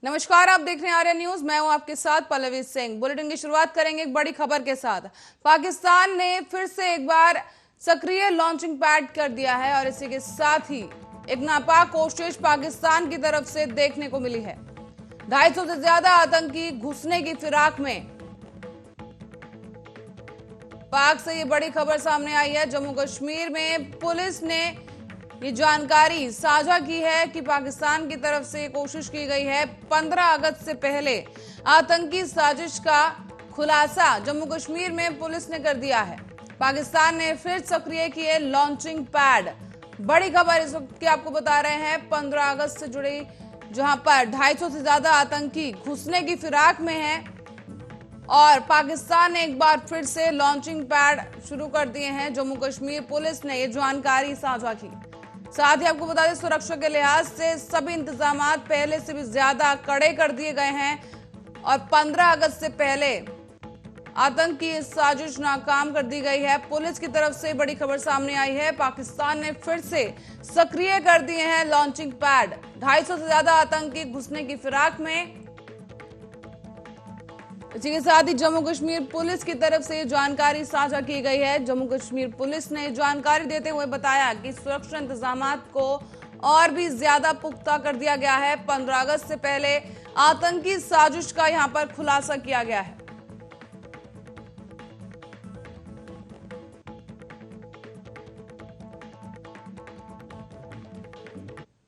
नमस्कार, आप देख रहे हैं आर्या न्यूज। मैं हूं आपके साथ पल्लवी सिंह। बुलेटिन की शुरुआत करेंगे एक बड़ी खबर के साथ। पाकिस्तान ने फिर से एक बार सक्रिय लॉन्चिंग पैड कर दिया है और इसी के साथ ही एक नापाक कोशिश पाकिस्तान की तरफ से देखने को मिली है। 250 से ज्यादा आतंकी घुसने की फिराक में। पाक से ये बड़ी खबर सामने आई है। जम्मू कश्मीर में पुलिस ने ये जानकारी साझा की है कि पाकिस्तान की तरफ से कोशिश की गई है 15 अगस्त से पहले आतंकी साजिश का खुलासा जम्मू कश्मीर में पुलिस ने कर दिया है। पाकिस्तान ने फिर सक्रिय किए लॉन्चिंग पैड। बड़ी खबर इस वक्त की आपको बता रहे हैं 15 अगस्त से जुड़ी, जहां पर 250 से ज्यादा आतंकी घुसने की फिराक में है और पाकिस्तान ने एक बार फिर से लॉन्चिंग पैड शुरू कर दिए हैं। जम्मू कश्मीर पुलिस ने ये जानकारी साझा की। साथ ही आपको बता दें, सुरक्षा के लिहाज से सभी इंतजाम पहले से भी ज्यादा कड़े कर दिए गए हैं और 15 अगस्त से पहले आतंकी साजिश नाकाम कर दी गई है। पुलिस की तरफ से बड़ी खबर सामने आई है। पाकिस्तान ने फिर से सक्रिय कर दिए हैं लॉन्चिंग पैड। 250 से ज्यादा आतंकी घुसने की फिराक में। इसी के साथ ही जम्मू कश्मीर पुलिस की तरफ से जानकारी साझा की गई है। जम्मू कश्मीर पुलिस ने जानकारी देते हुए बताया कि सुरक्षा इंतजामात को और भी ज्यादा पुख्ता कर दिया गया है। 15 अगस्त से पहले आतंकी साजिश का यहां पर खुलासा किया गया है।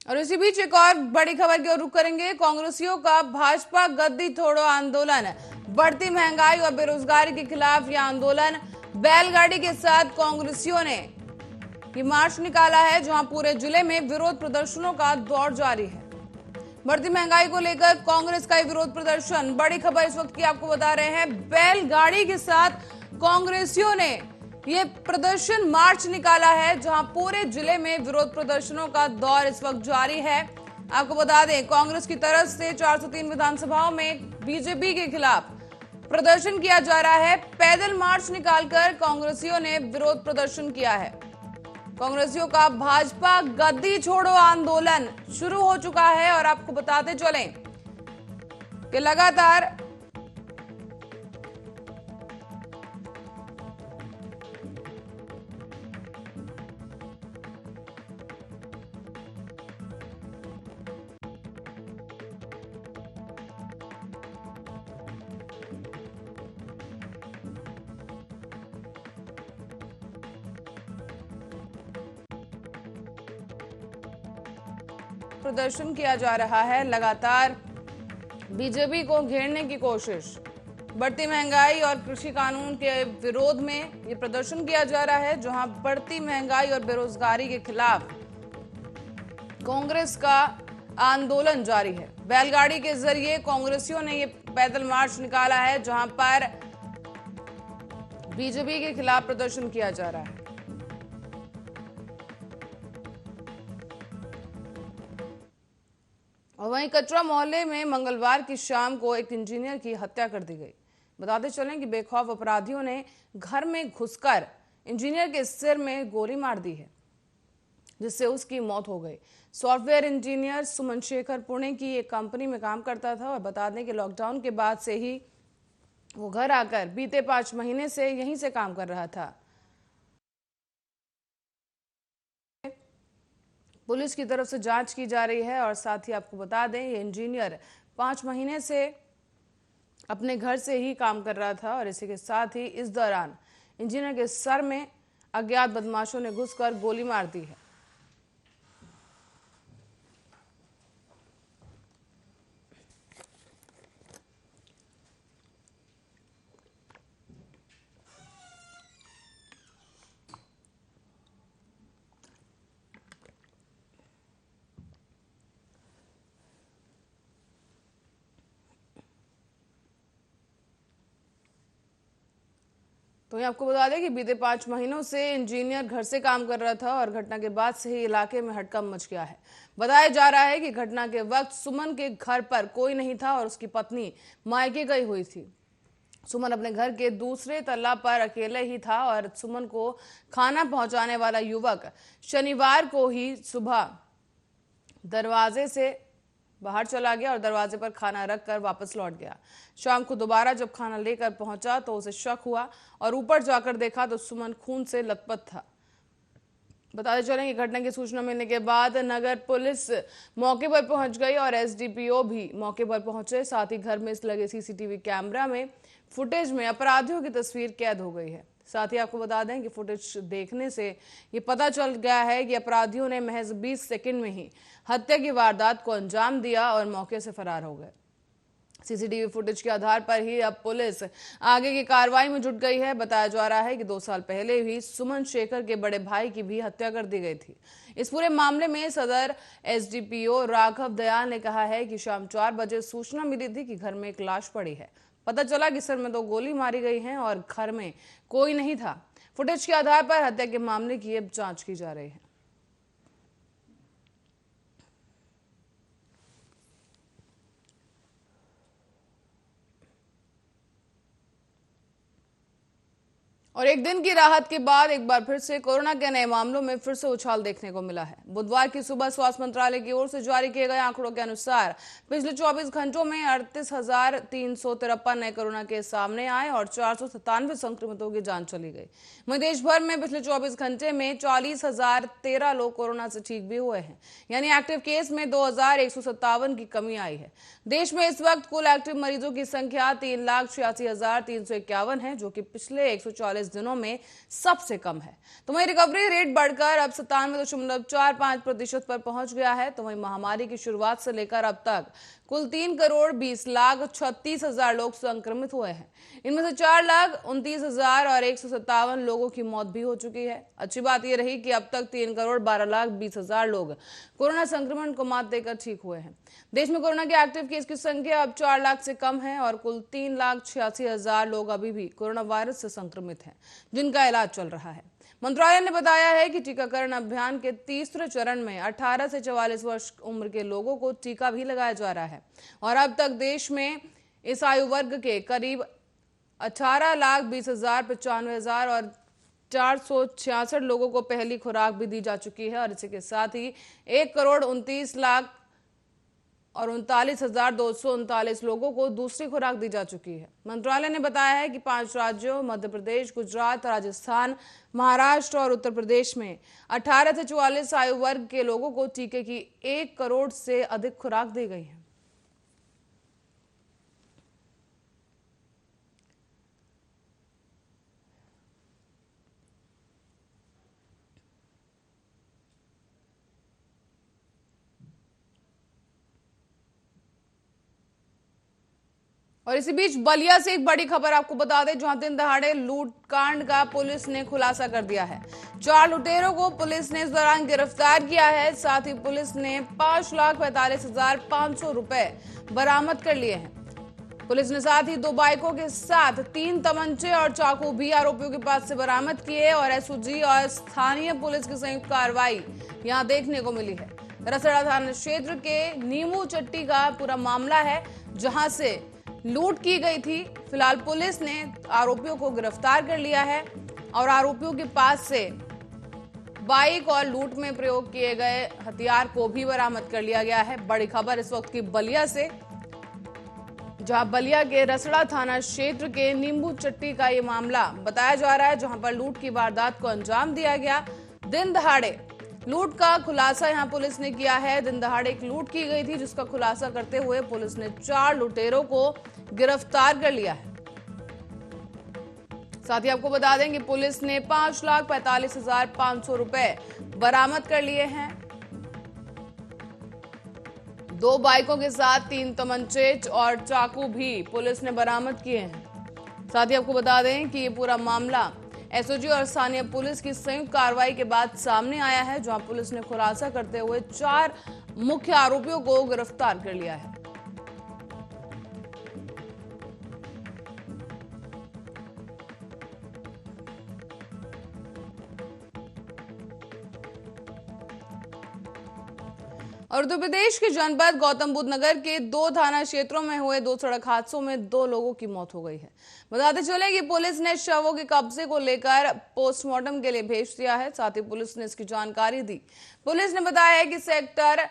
और इसी बीच एक और बड़ी खबर की ओर रुख करेंगे। कांग्रेसियों का भाजपा गद्दी छोड़ो आंदोलन। बढ़ती महंगाई और बेरोजगारी के खिलाफ यह आंदोलन बैलगाड़ी के साथ कांग्रेसियों ने ये मार्च निकाला है, जहां पूरे जिले में विरोध प्रदर्शनों का दौर जारी है। बढ़ती महंगाई को लेकर कांग्रेस का विरोध प्रदर्शन। बड़ी खबर इस वक्त की आपको बता रहे हैं। बैलगाड़ी के साथ कांग्रेसियों ने ये प्रदर्शन मार्च निकाला है, जहां पूरे जिले में विरोध प्रदर्शनों का दौर इस वक्त जारी है। आपको बता दें, कांग्रेस की तरफ से 403 विधानसभाओं में बीजेपी के खिलाफ प्रदर्शन किया जा रहा है। पैदल मार्च निकालकर कांग्रेसियों ने विरोध प्रदर्शन किया है। कांग्रेसियों का भाजपा गद्दी छोड़ो आंदोलन शुरू हो चुका है और आपको बताते चलें कि लगातार प्रदर्शन किया जा रहा है। लगातार बीजेपी को घेरने की कोशिश। बढ़ती महंगाई और कृषि कानून के विरोध में ये प्रदर्शन किया जा रहा है, जहां बढ़ती महंगाई और बेरोजगारी के खिलाफ कांग्रेस का आंदोलन जारी है। बैलगाड़ी के जरिए कांग्रेसियों ने ये पैदल मार्च निकाला है, जहां पर बीजेपी के खिलाफ प्रदर्शन किया जा रहा है। और वहीं कचरा मोहल्ले में मंगलवार की शाम को एक इंजीनियर की हत्या कर दी गई। बताते चलें कि बेखौफ अपराधियों ने घर में घुसकर इंजीनियर के सिर में गोली मार दी है, जिससे उसकी मौत हो गई। सॉफ्टवेयर इंजीनियर सुमन शेखर पुणे की एक कंपनी में काम करता था और बता दें कि लॉकडाउन के बाद से ही वो घर आकर बीते 5 महीने से यहीं से काम कर रहा था। पुलिस की तरफ से जांच की जा रही है और साथ ही आपको बता दें, ये इंजीनियर 5 महीने से अपने घर से ही काम कर रहा था और इसी के साथ ही इस दौरान इंजीनियर के सर में अज्ञात बदमाशों ने घुसकर गोली मार दी है। तो ये आपको बता दें कि बीते 5 महीनों से इंजीनियर घर से काम कर रहा था और घटना के बाद से ही इलाके में हड़कंप मच गया है। बताया जा रहा है कि घटना के वक्त सुमन के घर पर कोई नहीं था और उसकी पत्नी मायके गई हुई थी। सुमन अपने घर के दूसरे तल्ला पर अकेले ही था और सुमन को खाना पहुंचाने वाला युवक शनिवार को ही सुबह दरवाजे से बाहर चला गया और दरवाजे पर खाना रखकर वापस लौट गया। शाम को दोबारा जब खाना लेकर पहुंचा तो उसे शक हुआ और ऊपर जाकर देखा तो सुमन खून से लथपथ था। बताते चलें कि घटना की सूचना मिलने के बाद नगर पुलिस मौके पर पहुंच गई और एसडीपीओ भी मौके पर पहुंचे। साथ ही घर में लगे सीसीटीवी कैमरा में फुटेज में अपराधियों की तस्वीर कैद हो गई है। साथ ही आपको बता दें कि फुटेज देखने से ये पता चल गया है कि अपराधियों ने महज 20 सेकंड में ही हत्या की वारदात को अंजाम दिया और मौके से फरार हो गए। सीसीटीवी फुटेज के आधार पर ही अब पुलिस आगे की कार्रवाई में जुट गई है। बताया जा रहा है कि 2 साल पहले भी सुमन शेखर के बड़े भाई की भी हत्या कर दी गई थी। इस पूरे मामले में सदर एसडीपीओ राघव दयाल ने कहा है कि शाम 4 बजे सूचना मिली थी कि घर में एक लाश पड़ी है। पता चला कि सर में 2 गोली मारी गई हैं और घर में कोई नहीं था। फुटेज के आधार पर हत्या के मामले की अब जांच की जा रही है। और एक दिन की राहत के बाद एक बार फिर से कोरोना के नए मामलों में फिर से उछाल देखने को मिला है। बुधवार की सुबह स्वास्थ्य मंत्रालय की ओर से जारी किए गए आंकड़ों के अनुसार पिछले 24 घंटों में 38,353 नए कोरोना केस सामने आए और 497 संक्रमितों की जान चली गई। वहीं देश भर में पिछले 24 घंटे में 40,013 लोग कोरोना से ठीक भी हुए हैं, यानी एक्टिव केस में 2,157 की कमी आई है। देश में इस वक्त कुल एक्टिव मरीजों की संख्या 3,86,351 है, जो कि पिछले 140 दिनों में सबसे कम है। तो वहीं रिकवरी रेट बढ़कर अब 97.45% पर पहुंच गया है। तो वहीं महामारी की शुरुआत से लेकर अब तक कुल 3,20,36,000 लोग संक्रमित हुए हैं। इनमें से 4,29,157 लोगों की मौत भी हो चुकी है। अच्छी बात यह रही कि अब तक 3,12,20,000 लोग कोरोना संक्रमण को मात देकर ठीक हुए हैं। देश में कोरोना के एक्टिव केस की संख्या अब 4 लाख से कम है और कुल 3,86,000 लोग अभी भी कोरोना वायरस से संक्रमित हैं, जिनका इलाज चल रहा है। मंत्रालय ने बताया है कि टीकाकरण अभियान के तीसरे चरण में 18 से 44 वर्ष उम्र के लोगों को टीका भी लगाया जा रहा है और अब तक देश में इस आयु वर्ग के करीब 18,20,95,000 और 466 लोगों को पहली खुराक भी दी जा चुकी है और इसी के साथ ही 1,29,00,000 और 39,239 लोगों को दूसरी खुराक दी जा चुकी है। मंत्रालय ने बताया है कि 5 राज्यों मध्य प्रदेश, गुजरात, राजस्थान, महाराष्ट्र और उत्तर प्रदेश में 18 से 44 आयु वर्ग के लोगों को टीके की 1 करोड़ से अधिक खुराक दी गई है। और इसी बीच बलिया से एक बड़ी खबर आपको बता दें, जहां दिन दहाड़े लूटकांड का पुलिस ने खुलासा कर दिया है। 4 लुटेरों को पुलिस ने इस दौरान गिरफ्तार किया है। साथ ही पुलिस ने 5,45,500 रुपए बरामद कर लिए हैं। पुलिस ने साथ ही 2 बाइकों के साथ 3 तमंचे और चाकू भी आरोपियों के पास से बरामद किए और एसओजी और स्थानीय पुलिस की संयुक्त कार्रवाई यहां देखने को मिली है। रसड़ा थाना क्षेत्र के नीमू चट्टी का पूरा मामला है, जहां से लूट की गई थी। फिलहाल पुलिस ने आरोपियों को गिरफ्तार कर लिया है और आरोपियों के पास से बाइक और लूट में प्रयोग किए गए हथियार को भी बरामद कर लिया गया है। बड़ी खबर इस वक्त की बलिया से, जहां बलिया के रसड़ा थाना क्षेत्र के नींबू चट्टी का ये मामला बताया जा रहा है, जहां पर लूट की वारदात को अंजाम दिया गया। दिन दहाड़े लूट का खुलासा यहां पुलिस ने किया है। दिन दहाड़े एक लूट की गई थी, जिसका खुलासा करते हुए पुलिस ने 4 लुटेरों को गिरफ्तार कर लिया है। साथ ही आपको बता दें कि पुलिस ने 5,45,500 रुपए बरामद कर लिए हैं। 2 बाइकों के साथ 3 तमंचे और चाकू भी पुलिस ने बरामद किए हैं। साथ ही आपको बता दें कि ये पूरा मामला एसओजी और स्थानीय पुलिस की संयुक्त कार्रवाई के बाद सामने आया है, जहां पुलिस ने खुलासा करते हुए 4 मुख्य आरोपियों को गिरफ्तार कर लिया है। और उत्तर प्रदेश के जनपद गौतम बुद्ध नगर के 2 थाना क्षेत्रों में हुए 2 सड़क हादसों में 2 लोगों की मौत हो गई है। बताते चले कि पुलिस ने शवों के कब्जे को लेकर पोस्टमार्टम के लिए भेज दिया है। साथ ही पुलिस ने इसकी जानकारी दी। पुलिस ने बताया है कि सेक्टर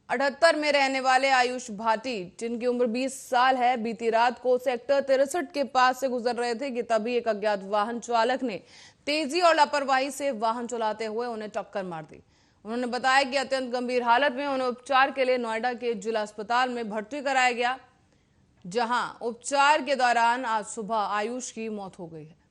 78 में रहने वाले आयुष भाटी, जिनकी उम्र 20 साल है, बीती रात को सेक्टर 63 के पास से गुजर रहे थे कि तभी एक अज्ञात वाहन चालक ने तेजी और लापरवाही से वाहन चलाते हुए उन्हें टक्कर मार दी। उन्होंने बताया कि अत्यंत गंभीर हालत में उन्हें उपचार के लिए नोएडा के जिला अस्पताल में भर्ती कराया गया, जहां उपचार के दौरान आज सुबह आयुष की मौत हो गई है।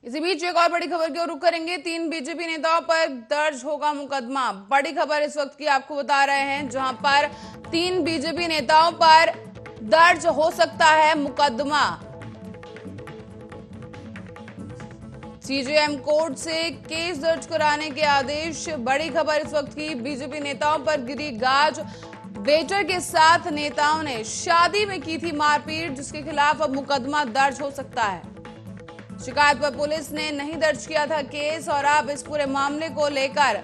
इसी बीच एक और बड़ी खबर की ओर रुख करेंगे। 3 बीजेपी नेताओं पर दर्ज होगा मुकदमा। बड़ी खबर इस वक्त की आपको बता रहे हैं, जहां पर 3 बीजेपी नेताओं पर दर्ज हो सकता है मुकदमा। सीजेएम कोर्ट से केस दर्ज कराने के आदेश। बड़ी खबर इस वक्त की, बीजेपी नेताओं पर गिरी गाज। वेटर के साथ नेताओं ने शादी में की थी मारपीट, जिसके खिलाफ अब मुकदमा दर्ज हो सकता है। शिकायत पर पुलिस ने नहीं दर्ज किया था केस और अब इस पूरे मामले को लेकर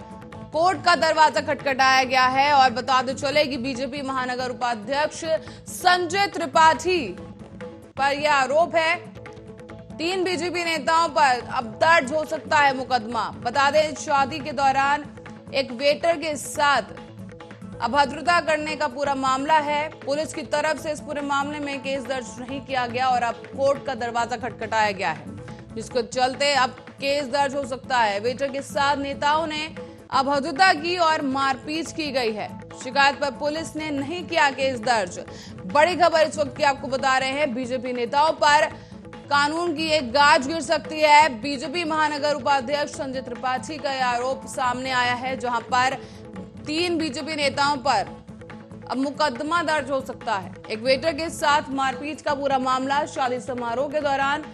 कोर्ट का दरवाजा खटखटाया गया है। और बताते चले कि बीजेपी महानगर उपाध्यक्ष संजय त्रिपाठी पर यह आरोप है, 3 बीजेपी नेताओं पर अब दर्ज हो सकता है मुकदमा। बता दें, शादी के दौरान एक वेटर के साथ अभद्रता करने का पूरा मामला है। पुलिस की तरफ से इस पूरे मामले में केस दर्ज नहीं किया गया और अब कोर्ट का दरवाजा खटखटाया गया है, जिसको चलते अब केस दर्ज हो सकता है। वेटर के साथ नेताओं ने अभद्रता की और मारपीट की गई है। शिकायत पर पुलिस ने नहीं किया केस दर्ज। बड़ी खबर इस वक्त की आपको बता रहे हैं, बीजेपी नेताओं पर कानून की एक गाज गिर सकती है। बीजेपी महानगर उपाध्यक्ष संजय त्रिपाठी का यह आरोप सामने आया है, जहां पर 3 बीजेपी नेताओं पर अब मुकदमा दर्ज हो सकता है। एक वेटर के साथ मारपीट का पूरा मामला, शादी समारोह के दौरान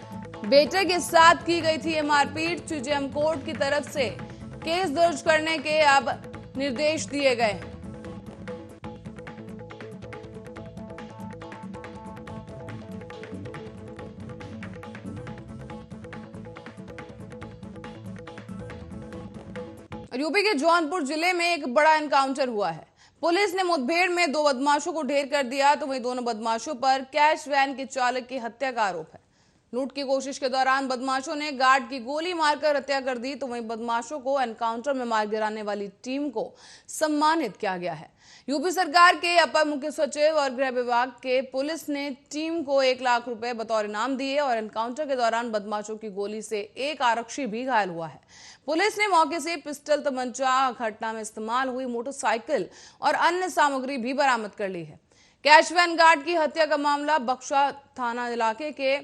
वेटर के साथ की गई थी ये मारपीट। सीजेएम कोर्ट की तरफ से केस दर्ज करने के अब निर्देश दिए गए हैं। यूपी के जौनपुर जिले में एक बड़ा एनकाउंटर हुआ है। पुलिस ने मुठभेड़ में 2 बदमाशों को ढेर कर दिया, तो वहीं दोनों बदमाशों पर कैश वैन के चालक की हत्या का आरोप है। लूट की कोशिश के दौरान बदमाशों ने गार्ड की गोली मारकर हत्या कर दी, तो वहीं बदमाशों को एनकाउंटर में मार गिराने वाली टीम को सम्मानित किया गया है। यूपी सरकार के अपर मुख्य सचिव और गृह विभाग के पुलिस ने टीम को 1 लाख रुपए बतौर इनाम दिए और एनकाउंटर के दौरान बदमाशों की गोली से एक आरक्षी भी घायल हुआ है। पुलिस ने मौके से पिस्टल, तमंचा, घटना में इस्तेमाल हुई मोटरसाइकिल और अन्य सामग्री भी बरामद कर ली है। कैश वैन गार्ड की हत्या का मामला बक्सा थाना इलाके के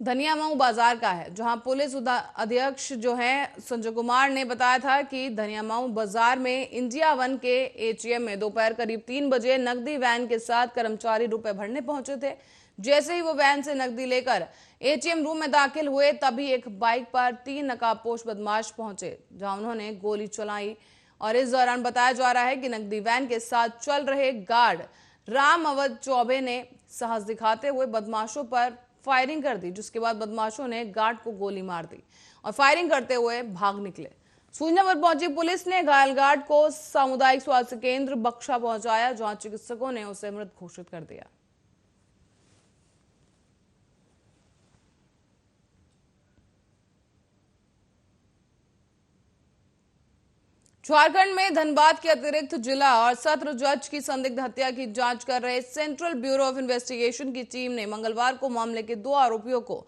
धनियामाऊ बाजार का है, जहां पुलिस अध्यक्ष जो है संजय कुमार ने बताया था कि धनियामाऊ बाजार में इंडिया वन के एटीएम में दोपहर करीब 3 बजे नकदी वैन के साथ कर्मचारी रुपए भरने पहुंचे थे। जैसे ही वो वैन से नकदी लेकर एटीएम रूम में दाखिल हुए, तभी एक बाइक पर 3 नकाबपोश बदमाश पहुंचे, जहां उन्होंने गोली चलाई। और इस दौरान बताया जा रहा है कि नकदी वैन के साथ चल रहे गार्ड राम अवध चौबे ने साहस दिखाते हुए बदमाशों पर फायरिंग कर दी, जिसके बाद बदमाशों ने गार्ड को गोली मार दी और फायरिंग करते हुए भाग निकले। सूचना पर पहुंची पुलिस ने घायल गार्ड को सामुदायिक स्वास्थ्य केंद्र बक्सा पहुंचाया, जहां चिकित्सकों ने उसे मृत घोषित कर दिया। झारखंड में धनबाद के अतिरिक्त जिला और सत्र जज की संदिग्ध हत्या की जांच कर रहे सेंट्रल ब्यूरो ऑफ इन्वेस्टिगेशन की टीम ने मंगलवार को मामले के 2 आरोपियों को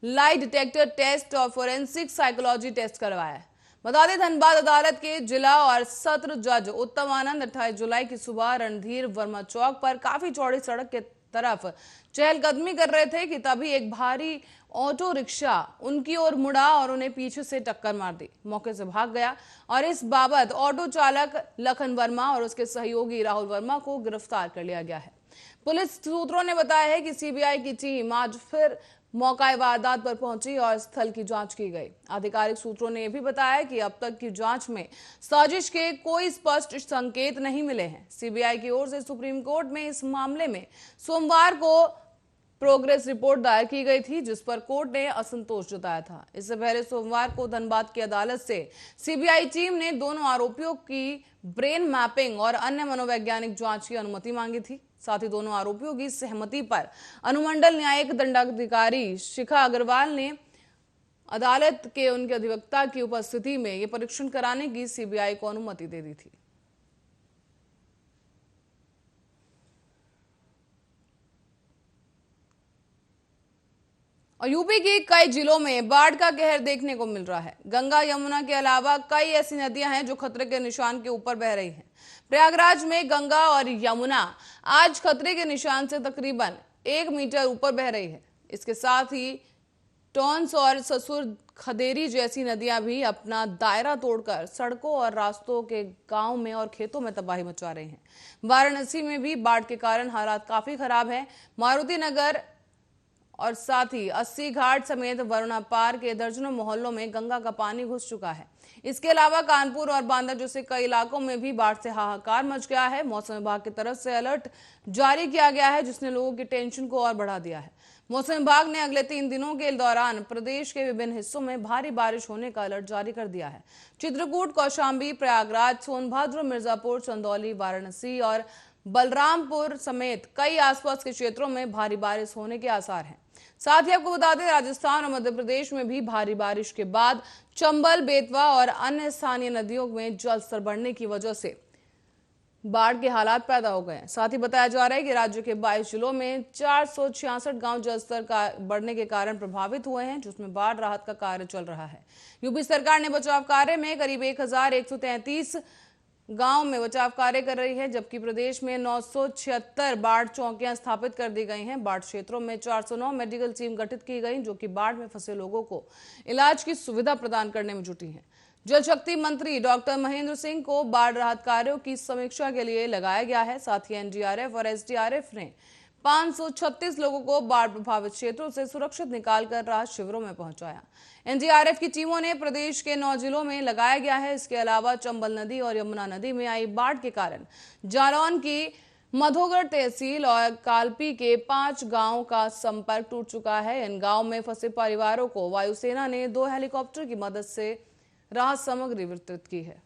लाई डिटेक्टर टेस्ट और फोरेंसिक साइकोलॉजी टेस्ट करवाया है। बता दें, धनबाद अदालत के जिला और सत्र जज उत्तम आनंद 28 जुलाई की सुबह रणधीर वर्मा चौक पर काफी चौड़ी सड़क के तरफ चहलकदमी कर रहे थे कि तभी एक भारी ऑटो रिक्शा उनकी ओर मुड़ा और उन्हें पीछे से टक्कर मार दी। मौके से भाग गया और इस बाबत ऑटो चालक लखन वर्मा और उसके सहयोगी राहुल वर्मा को गिरफ्तार कर लिया गया है। पुलिस सूत्रों ने बताया है कि सीबीआई की टीम आज फिर मौका वारदात पर पहुंची और स्थल की जांच की गई। आधिकारिक सूत्रों ने यह भी बताया कि अब तक की जांच में साजिश के कोई स्पष्ट संकेत नहीं मिले हैं। सीबीआई की ओर से सुप्रीम कोर्ट में इस मामले में सोमवार को प्रोग्रेस रिपोर्ट दायर की गई थी, जिस पर कोर्ट ने असंतोष जताया था। इससे पहले सोमवार को धनबाद की अदालत से सीबीआई टीम ने दोनों आरोपियों की ब्रेन मैपिंग और अन्य मनोवैज्ञानिक जांच की अनुमति मांगी थी। साथ ही दोनों आरोपियों की सहमति पर अनुमंडल न्यायिक दंडाधिकारी शिखा अग्रवाल ने अदालत के उनके अधिवक्ता की उपस्थिति में यह परीक्षण कराने की सीबीआई को अनुमति दे दी थी। और यूपी के कई जिलों में बाढ़ का कहर देखने को मिल रहा है। गंगा यमुना के अलावा कई ऐसी नदियां हैं जो खतरे के निशान के ऊपर बह रही हैं। प्रयागराज में गंगा और यमुना आज खतरे के निशान से तकरीबन 1 मीटर ऊपर बह रही है। इसके साथ ही टॉन्स और ससुर खदेरी जैसी नदियां भी अपना दायरा तोड़कर सड़कों और रास्तों के गांव में और खेतों में तबाही मचा रही हैं। वाराणसी में भी बाढ़ के कारण हालात काफी खराब हैं। मारुति नगर और साथ ही 80 घाट समेत वरुणा पार के दर्जनों मोहल्लों में गंगा का पानी घुस चुका है। इसके अलावा कानपुर और बांदा जैसे कई इलाकों में भी बाढ़ से हाहाकार मच गया है। मौसम विभाग की तरफ से अलर्ट जारी किया गया है, जिसने लोगों की टेंशन को और बढ़ा दिया है। मौसम विभाग ने अगले 3 दिनों के दौरान प्रदेश के विभिन्न हिस्सों में भारी बारिश होने का अलर्ट जारी कर दिया है। चित्रकूट, कौशांबी, प्रयागराज, सोनभद्र, मिर्जापुर, चंदौली, वाराणसी और बलरामपुर समेत कई आसपास के क्षेत्रों में भारी बारिश होने के आसार हैं। साथ ही आपको बता दें, राजस्थान और मध्य प्रदेश में भी भारी बारिश के बाद चंबल, बेतवा और अन्य स्थानीय नदियों में जलस्तर बढ़ने की वजह से बाढ़ के हालात पैदा हो गए हैं। साथ ही बताया जा रहा है कि राज्य के 22 जिलों में 466 गांव जलस्तर का बढ़ने के कारण प्रभावित हुए हैं, जिसमें बाढ़ राहत का कार्य चल रहा है। यूपी सरकार ने बचाव कार्य में करीब 1133 गांव में बचाव कार्य कर रही है, जबकि प्रदेश में 976 बाढ़ चौकियां स्थापित कर दी गई हैं। बाढ़ क्षेत्रों में 409 मेडिकल टीम गठित की गई, जो कि बाढ़ में फंसे लोगों को इलाज की सुविधा प्रदान करने में जुटी हैं। जल शक्ति मंत्री डॉक्टर महेंद्र सिंह को बाढ़ राहत कार्यों की समीक्षा के लिए लगाया गया है। साथ ही एनडीआरएफ और एसडीआरएफ ने 536 लोगों को बाढ़ प्रभावित क्षेत्रों से सुरक्षित निकालकर राहत शिविरों में पहुंचाया। एनडीआरएफ की टीमों ने प्रदेश के 9 जिलों में लगाया गया है। इसके अलावा चंबल नदी और यमुना नदी में आई बाढ़ के कारण जालौन की मधोगढ़ तहसील और कालपी के 5 गांवों का संपर्क टूट चुका है। इन गांव में फंसे परिवारों को वायुसेना ने 2 हेलीकॉप्टर की मदद से राहत सामग्री वितरित की है।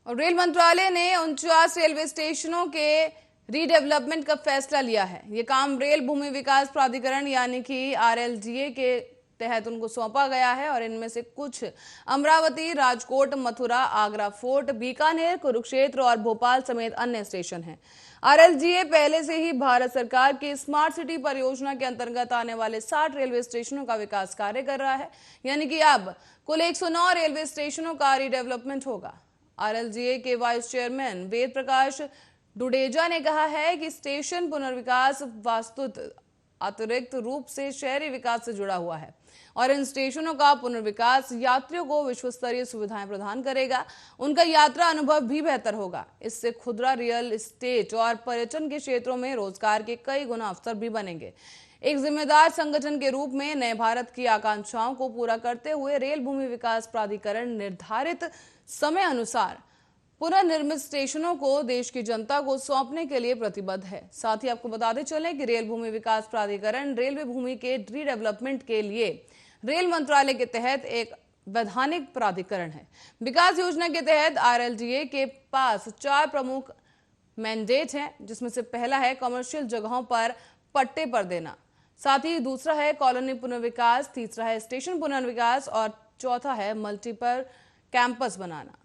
और रेल मंत्रालय ने 49 रेलवे स्टेशनों के रीडेवलपमेंट का फैसला लिया है। ये काम रेल भूमि विकास प्राधिकरण यानी कि आरएलडीए के तहत उनको सौंपा गया है और इनमें से कुछ अमरावती, राजकोट, मथुरा, आगरा फोर्ट, बीकानेर, कुरुक्षेत्र और भोपाल समेत अन्य स्टेशन हैं। आरएलडीए पहले से ही भारत सरकार की स्मार्ट सिटी परियोजना के अंतर्गत आने वाले 60 रेलवे स्टेशनों का विकास कार्य कर रहा है, यानी कि अब कुल 109 रेलवे स्टेशनों का रीडेवलपमेंट होगा। आरएलडीए के वाइस चेयरमैन वेद प्रकाश डुडेजा ने कहा है कि स्टेशन पुनर्विकास वास्तुत अतिरिक्त रूप से शहरी विकास से जुड़ा हुआ है और इन स्टेशनों का पुनर्विकास यात्रियों को विश्व स्तरीय सुविधाएं प्रदान करेगा। उनका यात्रा अनुभव भी बेहतर होगा। इससे खुदरा रियल एस्टेट और पर्यटन के क्षेत्रों में रोजगार के कई गुना अवसर भी बनेंगे। एक जिम्मेदार संगठन के रूप में नए भारत की आकांक्षाओं को पूरा करते हुए रेल भूमि विकास प्राधिकरण निर्धारित समय अनुसार पुनर्निर्मित स्टेशनों को देश की जनता को सौंपने के लिए प्रतिबद्ध है। साथ ही आपको बताते चलें कि रेल भूमि विकास प्राधिकरण रेलवे भूमि के रीडेवलपमेंट के लिए रेल मंत्रालय के तहत एक वैधानिक प्राधिकरण है। विकास योजना के तहत आरएलडीए के पास 4 प्रमुख मैंडेट हैं, जिसमें से पहला है कमर्शियल जगहों पर पट्टे पर देना, साथ ही दूसरा है कॉलोनी पुनर्विकास, तीसरा है स्टेशन पुनर्विकास और चौथा है मल्टीपल कैंपस बनाना।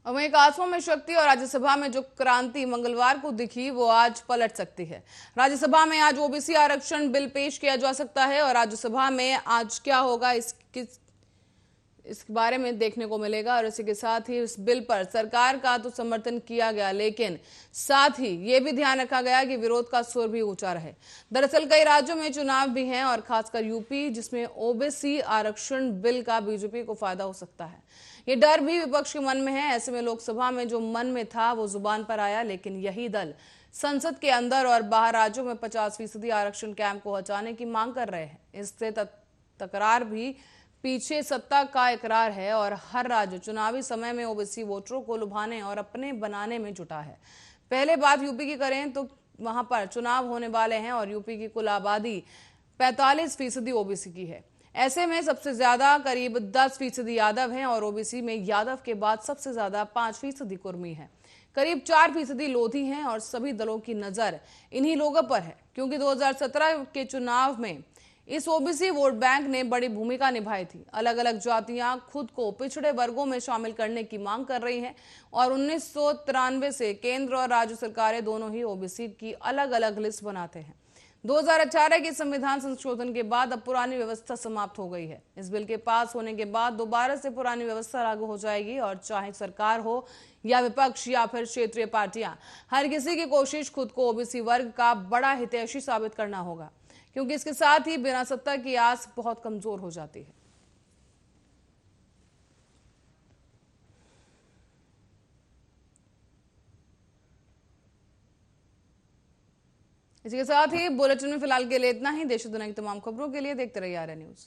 वहीं कासों में शक्ति और राज्यसभा में जो क्रांति मंगलवार को दिखी वो आज पलट सकती है। राज्यसभा में आज ओबीसी आरक्षण बिल पेश किया जा सकता है और राज्यसभा में आज क्या होगा इस बारे में देखने को मिलेगा। और इसी के साथ ही इस बिल पर सरकार का तो समर्थन किया गया, लेकिन साथ ही ये भी ध्यान रखा गया कि विरोध का सुर भी ऊंचा रहे। दरअसल कई राज्यों में चुनाव भी हैं और खासकर यूपी, जिसमें ओबीसी आरक्षण बिल का बीजेपी को फायदा हो सकता है। ये डर भी विपक्ष के मन में है। ऐसे में लोकसभा में जो मन में था वो जुबान पर आया, लेकिन यही दल संसद के अंदर और बाहर राज्यों में 50% आरक्षण कैंप को हटाने की मांग कर रहे हैं। इससे तकरार भी पीछे सत्ता का इकरार है और हर राज्य चुनावी समय में ओबीसी वोटरों को लुभाने और अपने बनाने में जुटा है। पहले बात यूपी की करें तो वहां पर चुनाव होने वाले हैं और यूपी की कुल आबादी 45% ओबीसी की है। ऐसे में सबसे ज्यादा करीब 10% यादव हैं और ओबीसी में यादव के बाद सबसे ज्यादा 5% कुर्मी है। करीब 4% लोधी हैं और सभी दलों की नजर इन्हीं लोगों पर है, क्योंकि 2017 के चुनाव में इस ओबीसी वोट बैंक ने बड़ी भूमिका निभाई थी। अलग अलग जातियां खुद को पिछड़े वर्गों में शामिल करने की मांग कर रही हैं और 1993 से केंद्र और राज्य सरकारें दोनों ही ओबीसी की अलग अलग लिस्ट बनाते हैं। 2018 के संविधान संशोधन के बाद अब पुरानी व्यवस्था समाप्त हो गई है। इस बिल के पास होने के बाद दोबारा से पुरानी व्यवस्था लागू हो जाएगी और चाहे सरकार हो या विपक्ष या फिर क्षेत्रीय पार्टियां, हर किसी की कोशिश खुद को ओबीसी वर्ग का बड़ा हितैषी साबित करना होगा, क्योंकि इसके साथ ही बिना सत्ता की आस बहुत कमजोर हो जाती है। इसी के साथ ही बुलेटिन में फिलहाल के लिए इतना ही। देश दुनिया की तमाम खबरों के लिए देखते रहिए आर्या न्यूज।